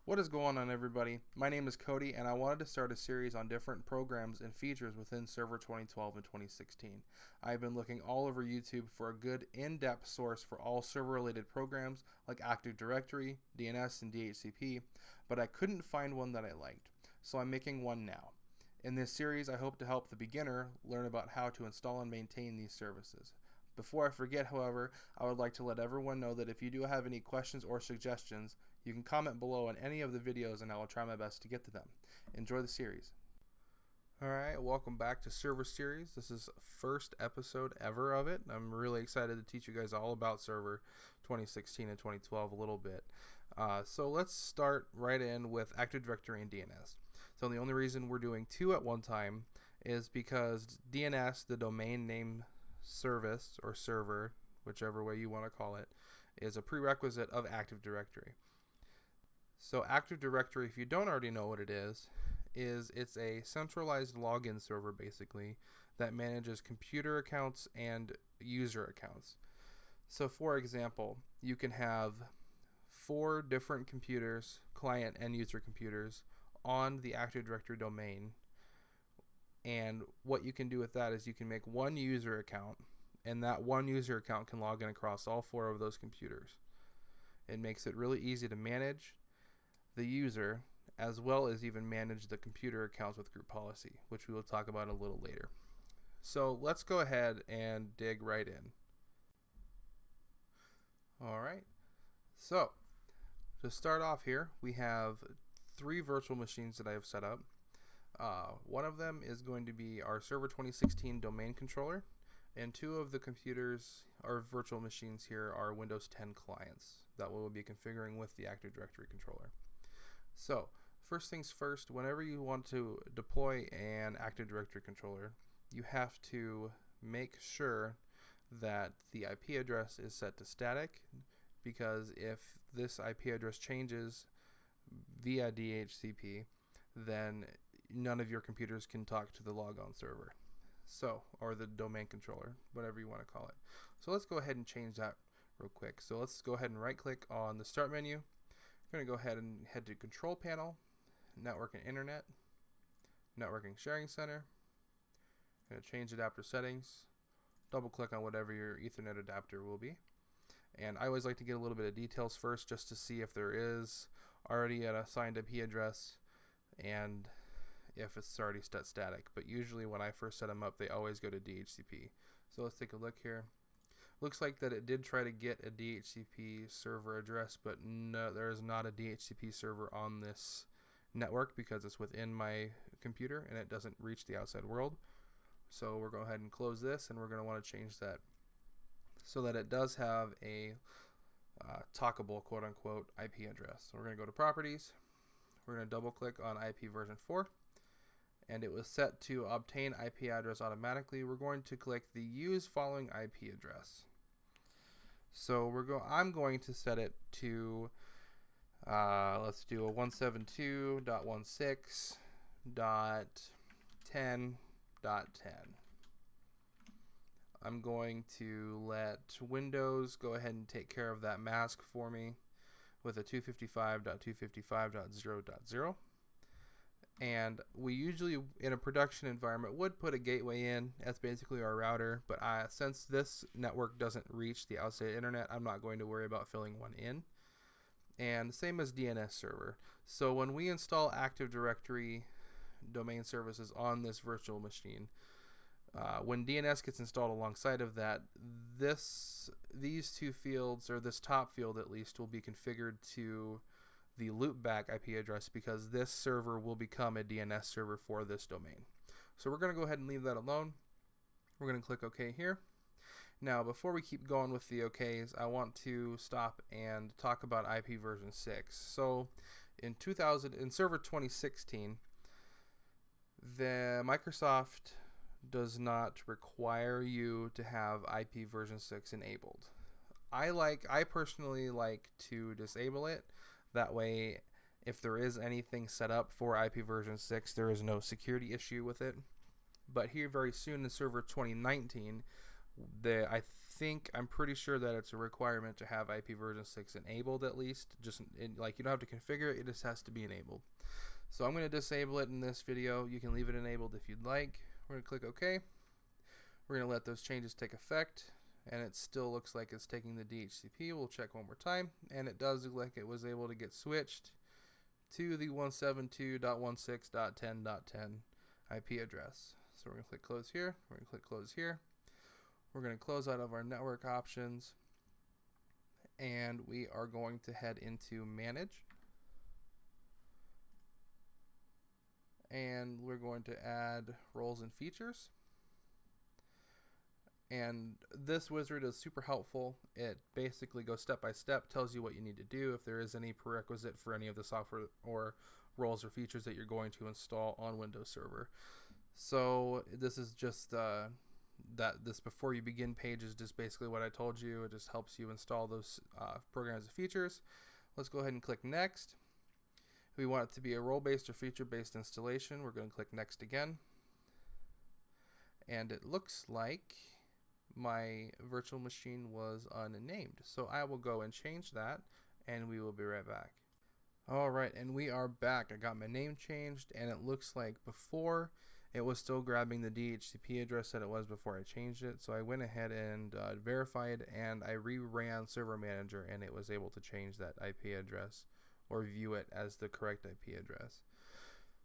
What is going on, everybody? My name is Cody, and I wanted to start a series on different programs and features within Server 2012 and 2016. I've been looking all over YouTube for a good in-depth source for all server-related programs like Active Directory, DNS, and DHCP, but I couldn't find one that I liked, so I'm making one now. In this series, I hope to help the beginner learn about how to install and maintain these services. Before I forget, however, I would like to let everyone know that if you do have any questions or suggestions, you can comment below on any of the videos and I will try my best to get to them. Enjoy the series. Alright, welcome back to Server Series. This is first episode ever of it. I'm really excited to teach you guys all about Server 2016 and 2012 a little bit. So let's start right in with Active Directory and DNS. So the only reason we're doing two at one time is because DNS, the domain name service or server, whichever way you want to call it, is a prerequisite of Active Directory. So Active Directory, if you don't already know what it is it's a centralized login server basically that manages computer accounts and user accounts. So for example, you can have 4 different computers, client and user computers, on the Active Directory domain. And what you can do with that is you can make one user account, and that one user account can log in across all 4 of those computers. It makes it really easy to manage the user as well as even manage the computer accounts with group policy, which we will talk about a little later. So let's go ahead and dig right in. Alright, so to start off here, we have 3 virtual machines that I have set up. One of them is going to be our Server 2016 domain controller, and 2 of the computers, our virtual machines here, are Windows 10 clients that we will be configuring with the Active Directory controller. So first things first, whenever you want to deploy an Active Directory controller, you have to make sure that the IP address is set to static, because if this IP address changes via DHCP, then none of your computers can talk to the logon server, or the domain controller, whatever you want to call it. So let's go ahead and change that real quick. So let's go ahead and right click on the start menu. I'm going to go ahead and head to Control Panel, Network and Internet, Networking Sharing Center. I'm going to change adapter settings, double click on whatever your Ethernet adapter will be. And I always like to get a little bit of details first just to see if there is already an assigned IP address and if it's already set static. But usually when I first set them up, they always go to DHCP. So let's take a look here. Looks like that it did try to get a DHCP server address, but no, there is not a DHCP server on this network because it's within my computer and it doesn't reach the outside world. So we're going to go ahead and close this, and we're going to want to change that so that it does have a talkable quote-unquote IP address. So we're going to go to Properties. We're going to double click on IP version 4, and it was set to obtain IP address automatically. We're going to click the Use Following IP Address. So I'm going to set it to let's do a 172.16.10.10. I'm going to let Windows go ahead and take care of that mask for me with a 255.255.0.0. And we usually, in a production environment, would put a gateway in. That's basically our router. But since this network doesn't reach the outside internet, I'm not going to worry about filling one in. And same as DNS server. So when we install Active Directory domain services on this virtual machine, when DNS gets installed alongside of that, these 2 fields, or this top field at least, will be configured to the loopback IP address, because this server will become a DNS server for this domain. So we're going to go ahead and leave that alone. We're going to click OK here. Now, before we keep going with the OKs, I want to stop and talk about IP version 6. So in Server 2016, the Microsoft does not require you to have IP version 6 enabled. I personally like to disable it. That way, if there is anything set up for IP version 6, there is no security issue with it. But here very soon in Server 2019, I I'm pretty sure that it's a requirement to have IP version 6 enabled at least. Like, you don't have to configure it, it just has to be enabled. So I'm going to disable it in this video. You can leave it enabled if you'd like. We're going to click OK. We're going to let those changes take effect, and it still looks like it's taking the DHCP. We'll check one more time, and it does look like it was able to get switched to the 172.16.10.10 IP address. So we're going to click close here. We're going to click close here. We're going to close out of our network options, and we are going to head into manage. And we're going to add roles and features. And this wizard is super helpful. It basically goes step by step, tells you what you need to do, if there is any prerequisite for any of the software or roles or features that you're going to install on Windows Server. So this is just this before you begin page is just basically what I told you. It just helps you install those programs and features. Let's go ahead and click next. We want it to be a role-based or feature-based installation. We're going to click next again. And it looks like my virtual machine was unnamed. So I will go and change that, and we will be right back. Alright, and we are back. I got my name changed, and it looks like before it was still grabbing the DHCP address that it was before I changed it. So I went ahead and verified, and I reran Server Manager, and it was able to change that IP address or view it as the correct IP address.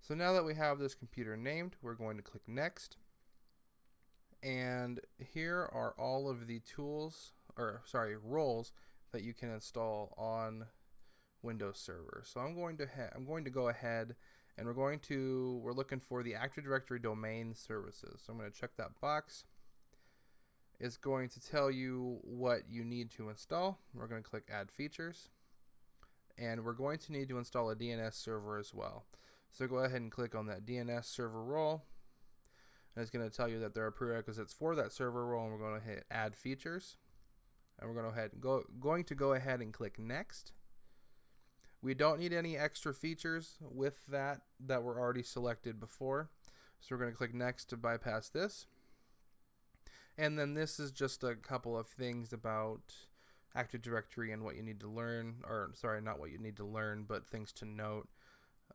So now that we have this computer named, we're going to click next. And here are all of the roles that you can install on Windows Server. So I'm going to go ahead, and we're looking for the Active Directory domain services. So I'm going to check that box. It's going to tell you what you need to install. We're going to click add features, and we're going to need to install a DNS server as well. So go ahead and click on that DNS server role. And it's going to tell you that there are prerequisites for that server role, and we're going to hit add features, and we're going to go ahead and click next. We don't need any extra features with that were already selected before, so we're going to click next to bypass this. And then this is just a couple of things about Active Directory and what you need to learn, or sorry, not what you need to learn, but things to note,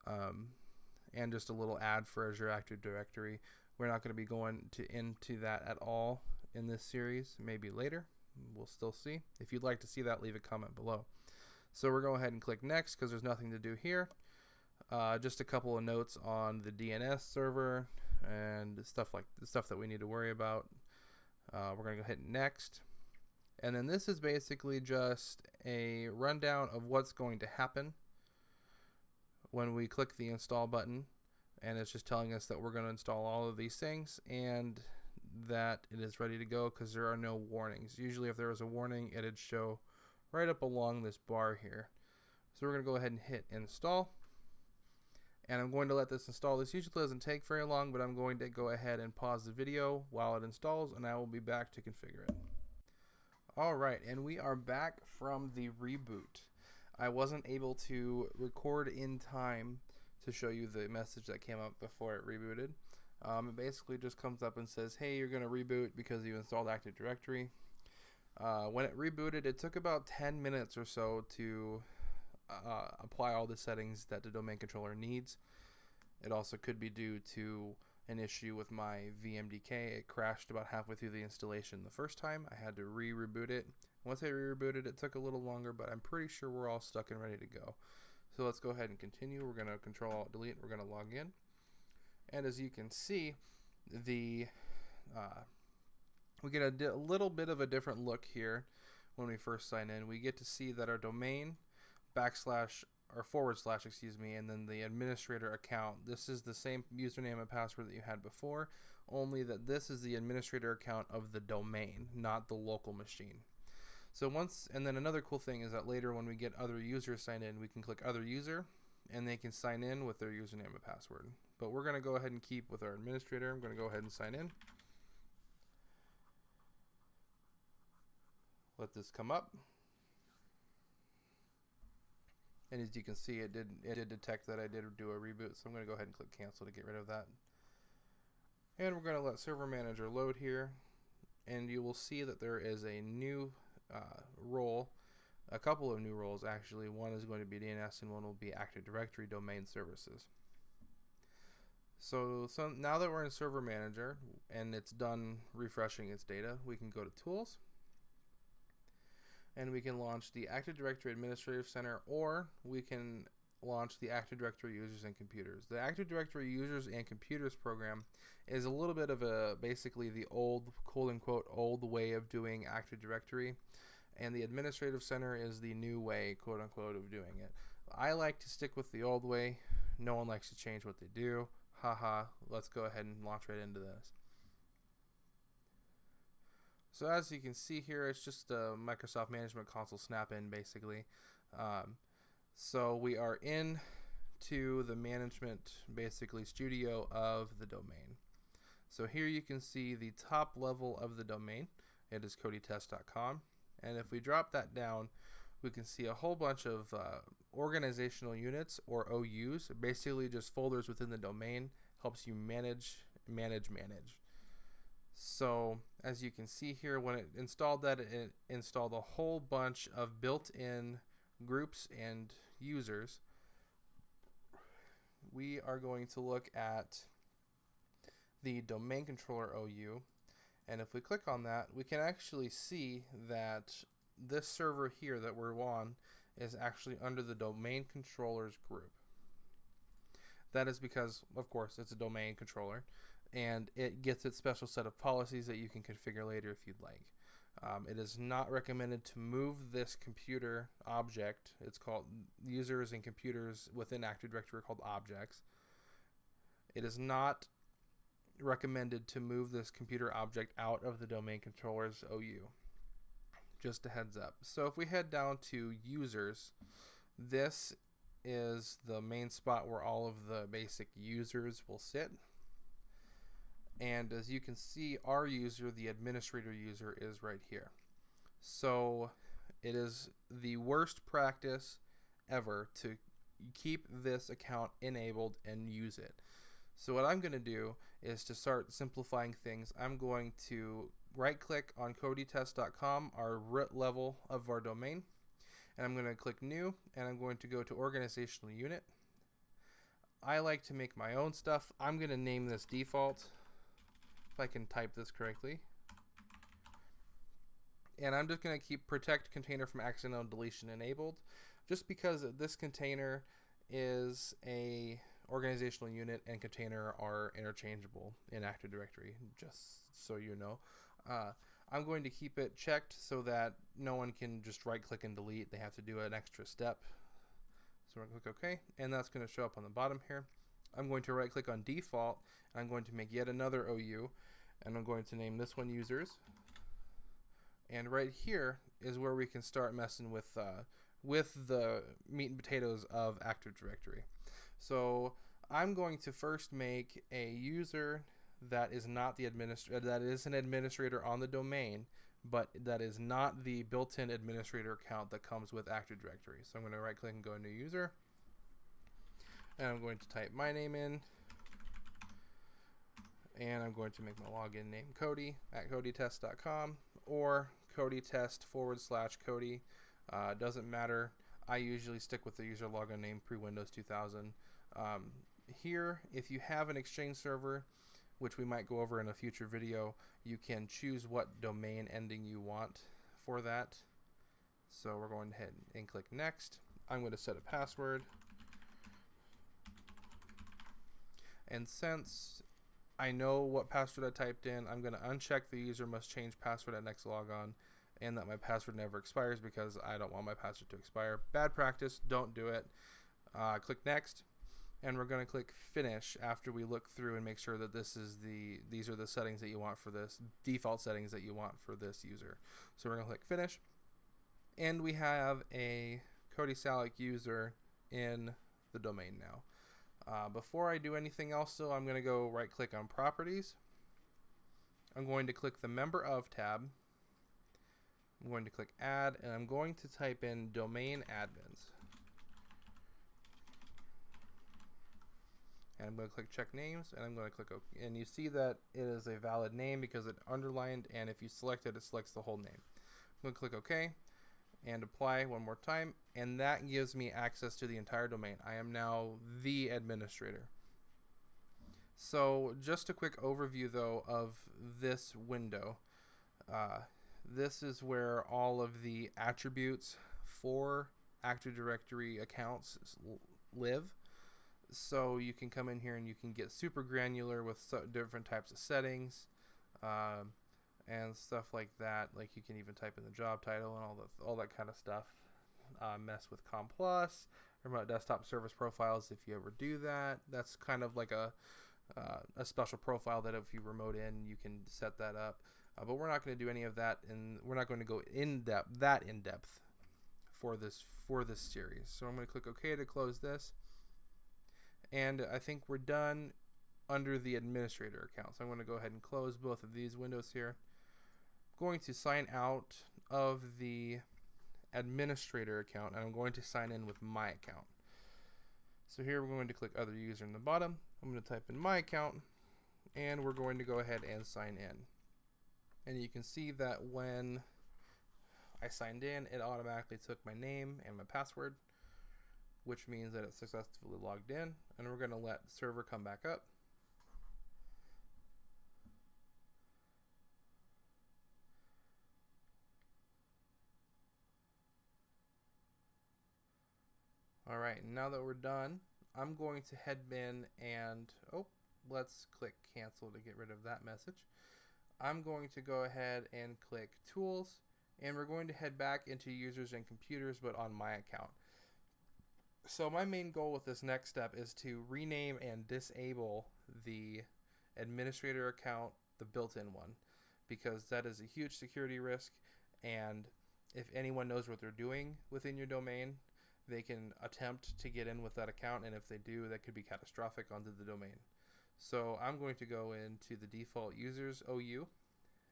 and just a little ad for Azure Active Directory. We're not going to be going into that at all in this series. Maybe later. We'll still see. If you'd like to see that, leave a comment below. So we're going to go ahead and click next because there's nothing to do here. Just a couple of notes on the DNS server and the stuff that we need to worry about. We're going to go hit next. And then this is basically just a rundown of what's going to happen when we click the install button. And it's just telling us that we're going to install all of these things and that it is ready to go because there are no warnings. Usually if there was a warning, it'd show right up along this bar here. So we're going to go ahead and hit install. And I'm going to let this install. This usually doesn't take very long, but I'm going to go ahead and pause the video while it installs, and I will be back to configure it. Alright, and we are back from the reboot. I wasn't able to record in time to show you the message that came up before it rebooted. It basically just comes up and says, hey, you're going to reboot because you installed Active Directory. When it rebooted, it took about 10 minutes or so to apply all the settings that the domain controller needs. It also could be due to an issue with my VMDK. It crashed about halfway through the installation the first time. I had to reboot it. Once I rebooted, it took a little longer, but I'm pretty sure we're all stuck and ready to go. So let's go ahead and continue. We're going to Control-Alt-Delete. We're going to log in. And as you can see, we get a little bit of a different look here when we first sign in. We get to see that our domain // excuse me, and then the administrator account. This is the same username and password that you had before, only that this is the administrator account of the domain, not the local machine. So and then another cool thing is that later when we get other users signed in, we can click other user and they can sign in with their username and password. But we're going to go ahead and keep with our administrator. I'm going to go ahead and sign in. Let this come up. And as you can see, it did detect that I did do a reboot, so I'm going to go ahead and click cancel to get rid of that. And we're going to let Server Manager load here. and you will see that there is a new role, a couple of new roles actually. One is going to be DNS and one will be Active Directory Domain Services. So now that we're in Server Manager and it's done refreshing its data, we can go to Tools and we can launch the Active Directory Administrative Center, or we can launch the Active Directory Users and Computers. The Active Directory Users and Computers program is a little bit of basically the old, quote-unquote, old way of doing Active Directory, and the Administrative Center is the new way, quote-unquote, of doing it. I like to stick with the old way. No one likes to change what they do. Haha, let's go ahead and launch right into this. So as you can see here, it's just a Microsoft Management Console snap-in basically. So we are in to the management basically studio of the domain. So here you can see the top level of the domain. It is codytest.com, and if we drop that down, we can see a whole bunch of organizational units, or OUs, basically just folders within the domain. Helps you manage. So as you can see here, when it installed that, it installed a whole bunch of built-in groups and users. We are going to look at the domain controller OU, and if we click on that, we can actually see that this server here that we're on is actually under the domain controllers group. That is because, of course, it's a domain controller, and it gets its special set of policies that you can configure later if you'd like. It is not recommended to move this computer object. It's called users and computers within Active Directory are called objects. It is not recommended to move this computer object out of the domain controllers OU. Just a heads up. So if we head down to users, this is the main spot where all of the basic users will sit. And as you can see, our user, the administrator user, is right here. So it is the worst practice ever to keep this account enabled and use it. So what I'm going to do is, to start simplifying things, I'm going to right click on codytest.com, our root level of our domain, and I'm going to click new, and I'm going to go to organizational unit. I like to make my own stuff. I'm going to name this default, if I can type this correctly. And I'm just going to keep protect container from accidental deletion enabled, just because this container is a organizational unit and container are interchangeable in Active Directory, just so you know. I'm going to keep it checked so that no one can just right click and delete. They have to do an extra step. So we're going to click OK, and that's going to show up on the bottom here. I'm going to right click on default, and I'm going to make yet another OU, and I'm going to name this one users. And right here is where we can start messing with the meat and potatoes of Active Directory. So I'm going to first make a user that is not the administrator, that is an administrator on the domain, but that is not the built-in administrator account that comes with Active Directory. So I'm going to right click and go new user, and I'm going to type my name in, and I'm going to make my login name Cody at codytest.com or codytest/Cody. Doesn't matter. I usually stick with the user login name pre-Windows 2000. Here, if you have an Exchange server, which we might go over in a future video, you can choose what domain ending you want for that. So we're going ahead and click next. I'm going to set a password. And since I know what password I typed in, I'm going to uncheck the user must change password at next logon, and that my password never expires, because I don't want my password to expire. Bad practice, don't do it. Click next, and we're going to click finish after we look through and make sure that these are the settings that you want for this, default settings that you want for this user. So we're going to click finish, and we have a Cody Salick user in the domain now. Before I do anything else, though, I'm going to go right click on properties. I'm going to click the member of tab. I'm going to click add, and I'm going to type in domain admins. And I'm going to click check names, and I'm going to click OK. And you see that it is a valid name because it underlined, and if you select it, it selects the whole name. I'm going to click OK and apply one more time, and that gives me access to the entire domain. I am now the administrator. So just a quick overview though of this window. This is where all of the attributes for Active Directory accounts live. So you can come in here and you can get super granular with different types of settings and stuff like that. Like you can even type in the job title and all that kind of stuff. Mess with COM+, remote desktop service profiles if you ever do that. That's kind of like a special profile that if you remote in, you can set that up. But we're not going to do any of that, and we're not going to go in depth for this series. So I'm going to click OK to close this, and I think we're done under the administrator account. So I'm going to go ahead and close both of these windows here. I'm going to sign out of the administrator account, and I'm going to sign in with my account. So here we're going to click other user in the bottom. I'm going to type in my account, and we're going to go ahead and sign in. And you can see that when I signed in, it automatically took my name and my password, which means that it's successfully logged in. And we're going to let the server come back up. All right, now that we're done, I'm going to head in and, let's click cancel to get rid of that message. I'm going to go ahead and click tools, and we're going to head back into users and computers, but on my account. So my main goal with this next step is to rename and disable the administrator account, the built-in one, because that is a huge security risk, and if anyone knows what they're doing within your domain, they can attempt to get in with that account, and if they do, that could be catastrophic onto the domain. So I'm going to go into the default users OU,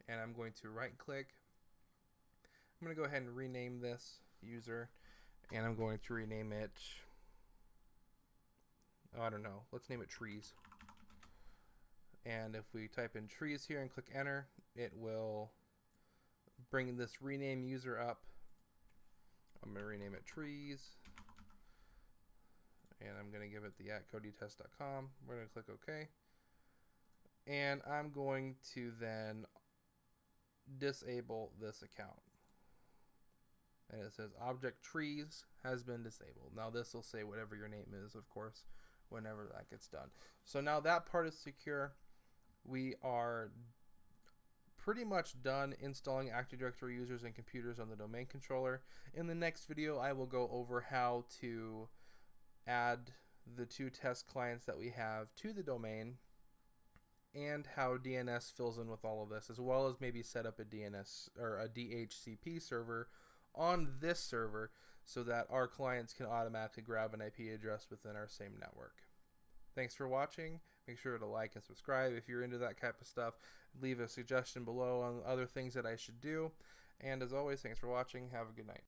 and I'm going to right click. I'm going to go ahead and rename this user, and I'm going to rename it, I don't know, let's name it trees. And if we type in trees here and click enter, it will bring this rename user up. I'm going to rename it trees, and I'm going to give it the @codetest.com. We're going to click OK, and I'm going to then disable this account, and it says object trees has been disabled. Now this will say whatever your name is, of course, whenever that gets done. So now that part is secure. We are pretty much done installing Active Directory users and computers on the domain controller. In the next video, I will go over how to add the 2 test clients that we have to the domain and how DNS fills in with all of this, as well as maybe set up a DNS or a DHCP server on this server so that our clients can automatically grab an IP address within our same network. Thanks for watching. Make sure to like and subscribe if you're into that type of stuff. Leave a suggestion below on other things that I should do. And as always, thanks for watching. Have a good night.